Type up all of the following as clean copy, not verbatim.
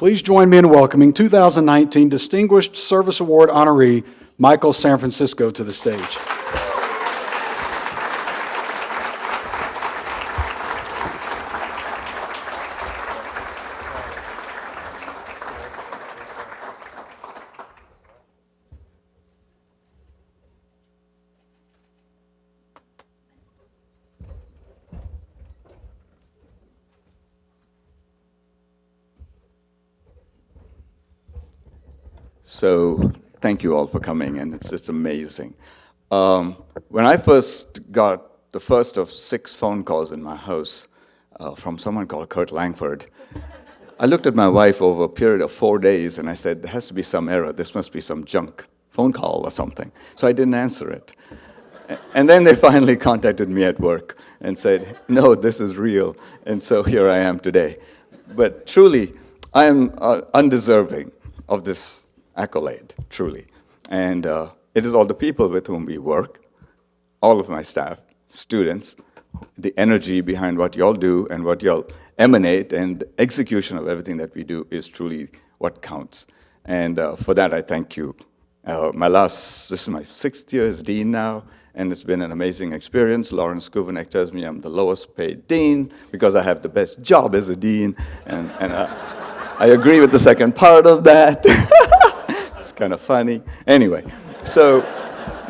Please join me in welcoming 2019 Distinguished Service Award honoree, Michael San Francisco, to the stage. So thank you all for coming, and it's just amazing. When I first got the first of 6 phone calls in my house from someone called Kurt Langford, I looked at my wife over a period of 4 days, and I said, there has to be some error. This must be some junk phone call or something. So I didn't answer it. And then they finally contacted me at work and said, no, this is real. And so here I am today. But truly, I am undeserving of this accolade, truly. And it is all the people with whom we work, all of my staff, students, the energy behind what y'all do and what y'all emanate, and execution of everything that we do is truly what counts. And for that, I thank you. This is my 6th year as dean now, and it's been an amazing experience. Lawrence Kuvanek tells me I'm the lowest paid dean because I have the best job as a dean, and I agree with the second part of that. It's kind of funny. Anyway, so,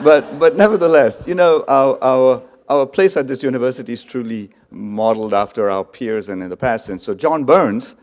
but nevertheless, you know, our place at this university is truly modeled after our peers and in the past. And so John Burns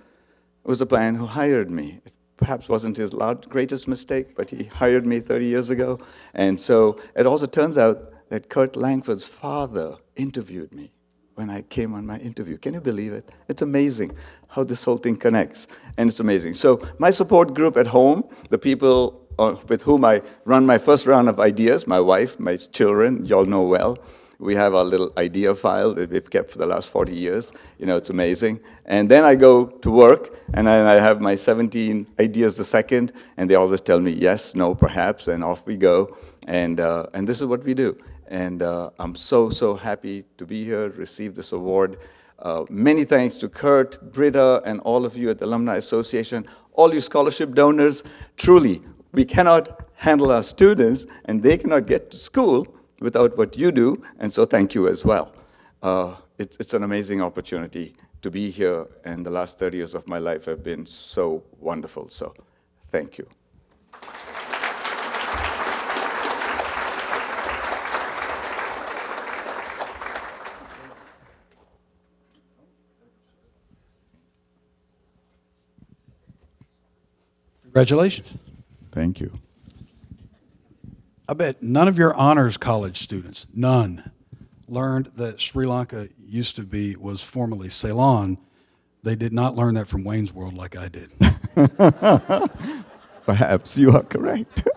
was the man who hired me. It perhaps wasn't his greatest mistake, but he hired me 30 years ago. And so it also turns out that Kurt Langford's father interviewed me when I came on my interview. Can you believe it? It's amazing how this whole thing connects, and it's amazing. So my support group at home, the people with whom I run my first round of ideas, my wife, my children, you all know well. We have our little idea file that we've kept for the last 40 years. You know, it's amazing. And then I go to work, and I have my 17 ideas a second, and they always tell me yes, no, perhaps, and off we go. And this is what we do. And I'm so happy to be here, receive this award. Many thanks to Kurt, Britta, and all of you at the Alumni Association, all you scholarship donors. Truly, we cannot handle our students, and they cannot get to school without what you do, and so thank you as well. It's an amazing opportunity to be here, and the last 30 years of my life have been so wonderful, so thank you. Congratulations. Thank you. I bet none of your honors college students, none, learned that Sri Lanka was formerly Ceylon. They did not learn that from Wayne's World like I did. Perhaps you are correct.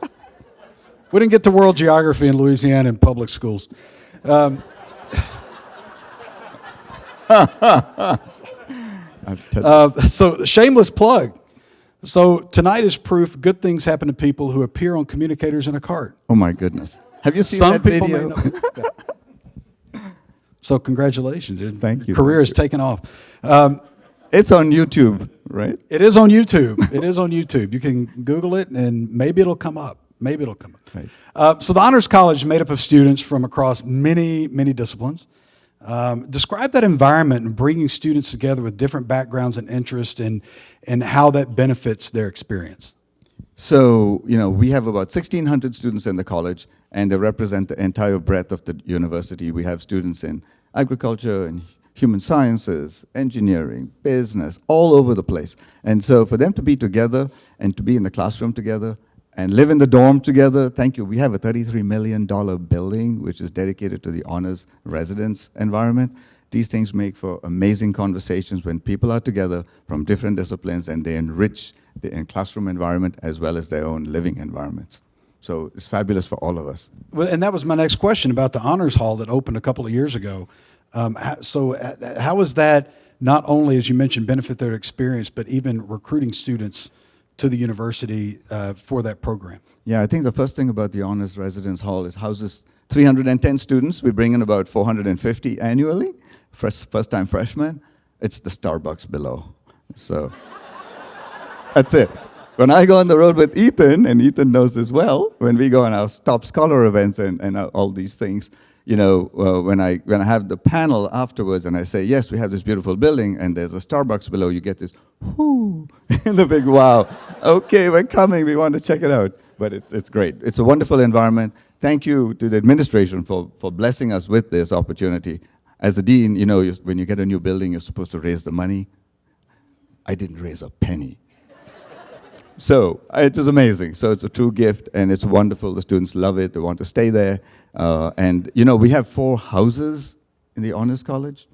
We didn't get to world geography in Louisiana in public schools. So shameless plug. So tonight is proof good things happen to people who appear on communicators in a cart. Oh my goodness. Have you seen Some that people video? may know. So congratulations. Thank you. Your career has taken off. It's on YouTube, right? It is on YouTube. It is on YouTube. You can Google it, and maybe it'll come up. Maybe it'll come up. Right. So the Honors College is made up of students from across many disciplines. Describe that environment and bringing students together with different backgrounds and interests, and how that benefits their experience. So, you know, we have about 1,600 students in the college, and they represent the entire breadth of the university. We have students in agriculture and human sciences, engineering, business, all over the place. And so for them to be together and to be in the classroom together and live in the dorm together, thank you. We have a $33 million building, which is dedicated to the honors residence environment. These things make for amazing conversations when people are together from different disciplines, and they enrich the classroom environment as well as their own living environments. So it's fabulous for all of us. Well, and that was my next question about the Honors Hall that opened a couple of years ago. So how is that not only, as you mentioned, benefit their experience, but even recruiting students to the university for that program? Yeah, I think the first thing about the Honors Residence Hall, it houses 310 students. We bring in about 450 annually, first-time freshmen. It's the Starbucks below. So That's it. When I go on the road with Ethan, and Ethan knows this well, when we go on our top scholar events and all these things, when I have the panel afterwards and I say, yes, we have this beautiful building and there's a Starbucks below, you get this, whoo, the big wow. Okay, we're coming, we want to check it out. But it's great. It's a wonderful environment. Thank you to the administration for blessing us with this opportunity. As a dean, when you get a new building, you're supposed to raise the money. I didn't raise a penny. So it is amazing. So it's a true gift, and it's wonderful. The students love it. They want to stay there. And we have 4 houses in the Honors College,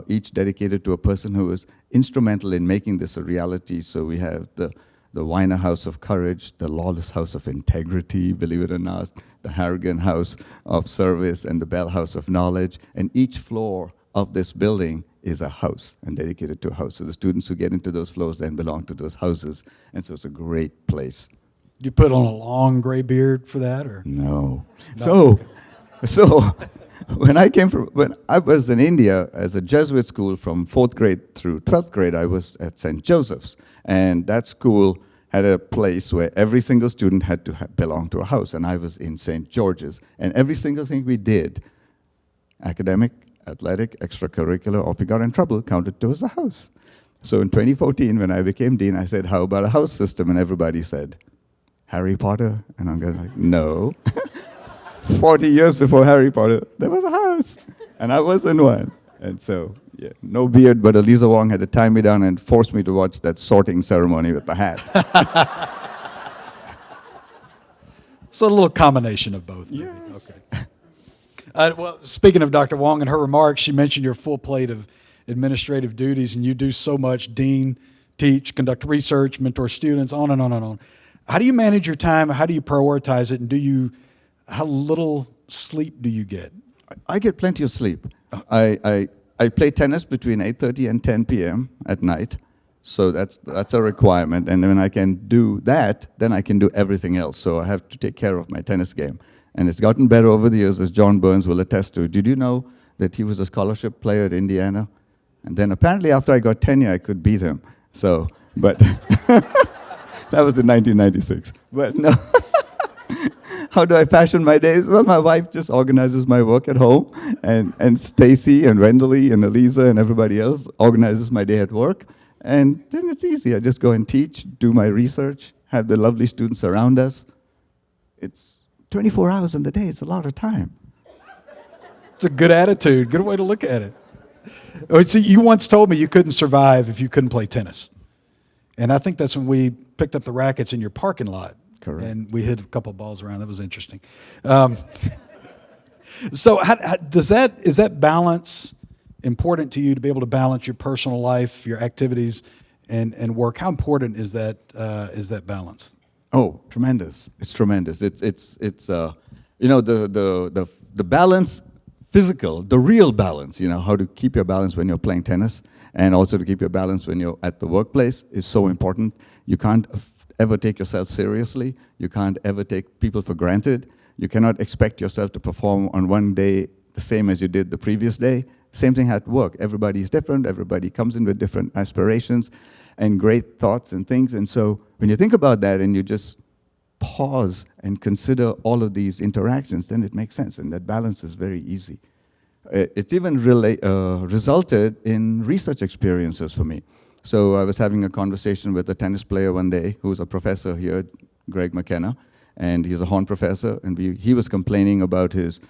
each dedicated to a person who was instrumental in making this a reality. So we have the Weiner House of Courage, the Lawless House of Integrity, believe it or not, the Harrigan House of Service, and the Bell House of Knowledge. And each floor of this building is a house and dedicated to a house. So the students who get into those floors then belong to those houses. And so it's a great place. You put on a long gray beard for that, or? No. No. So when I was in India as a Jesuit school from 4th grade through 12th grade, I was at St. Joseph's. And that school had a place where every single student had to belong to a house. And I was in St. George's. And every single thing we did, academic, athletic, extracurricular, or if we got in trouble, counted towards the house. So in 2014, when I became dean, I said, how about a house system? And everybody said, Harry Potter? And I'm going like, no. 40 years before Harry Potter, there was a house. And I was in one. And so, yeah, no beard, but Eliza Wong had to tie me down and force me to watch that sorting ceremony with the hat. So a little combination of both. Maybe. Yes. Okay. Well, speaking of Dr. Wong and her remarks, she mentioned your full plate of administrative duties, and you do so much: dean, teach, conduct research, mentor students, on and on and on. How do you manage your time? How do you prioritize it? And how little sleep do you get? I get plenty of sleep. I play tennis between 8:30 and 10 p.m. at night, so that's a requirement. And when I can do that, then I can do everything else. So I have to take care of my tennis game. And it's gotten better over the years, as John Burns will attest to. Did you know that he was a scholarship player at Indiana? And then apparently after I got tenure, I could beat him. So, but that was in 1996. But no. How do I fashion my days? Well, my wife just organizes my work at home, and Stacy and Wendelly and Eliza and everybody else organizes my day at work. And then it's easy. I just go and teach, do my research, have the lovely students around us. It's 24 hours in the day. It's a lot of time. It's a good attitude, good way to look at it. Oh, see, you once told me you couldn't survive if you couldn't play tennis. And I think that's when we picked up the rackets in your parking lot. Correct. And we hit a couple of balls around. That was interesting. So is that balance important to you, to be able to balance your personal life, your activities, and work? How important is that balance? Oh, tremendous! It's tremendous. It's the balance, physical, the real balance. How to keep your balance when you're playing tennis, and also to keep your balance when you're at the workplace is so important. You can't ever take yourself seriously. You can't ever take people for granted. You cannot expect yourself to perform on one day the same as you did the previous day. Same thing at work. Everybody is different. Everybody comes in with different aspirations and great thoughts and things. And so when you think about that and you just pause and consider all of these interactions, then it makes sense. And that balance is very easy. It's even resulted in research experiences for me. So I was having a conversation with a tennis player one day who's a professor here, Greg McKenna, and he's a Horn professor, and he was complaining about his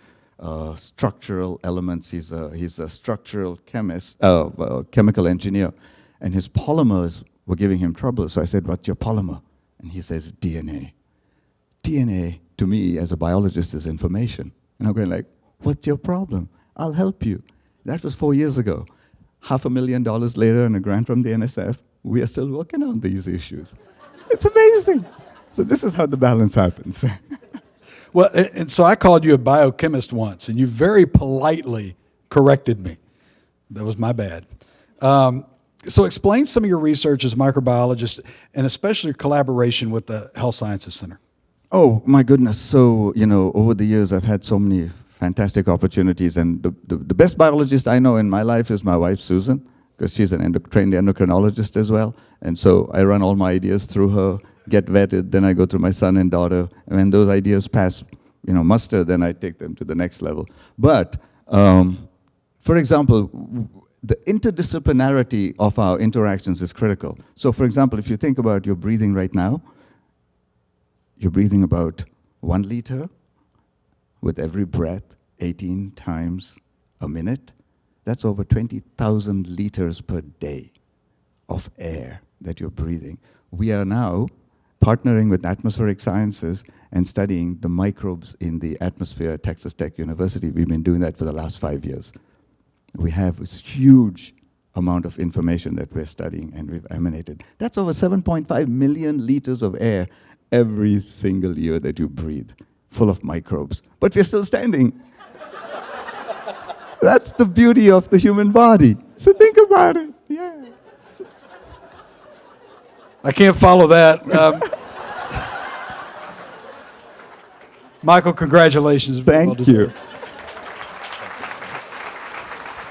structural elements. He's a structural chemist, chemical engineer, and his polymers were giving him trouble. So I said, "What's your polymer?" And he says, "DNA." DNA, to me, as a biologist, is information. And I'm going like, "What's your problem? I'll help you." That was 4 years ago. $500,000 later and a grant from the NSF, we are still working on these issues. It's amazing. So this is how the balance happens. Well, and so I called you a biochemist once, and you very politely corrected me. That was my bad. So explain some of your research as a microbiologist, and especially your collaboration with the Health Sciences Center. Oh, my goodness. So, over the years, I've had so many fantastic opportunities, and the best biologist I know in my life is my wife, Susan, because she's an trained endocrinologist as well. And so I run all my ideas through her, get vetted, then I go through my son and daughter. And when those ideas pass, muster, then I take them to the next level. But, for example, the interdisciplinarity of our interactions is critical. So, for example, if you think about your breathing right now, you're breathing about 1 liter with every breath 18 times a minute. That's over 20,000 liters per day of air that you're breathing. We are now partnering with atmospheric sciences and studying the microbes in the atmosphere at Texas Tech University. We've been doing that for the last 5 years. We have this huge amount of information that we're studying and we've emanated. That's over 7.5 million liters of air every single year that you breathe, full of microbes. But we're still standing. That's the beauty of the human body. So think about it. Yeah. I can't follow that. Michael, congratulations. Thank you.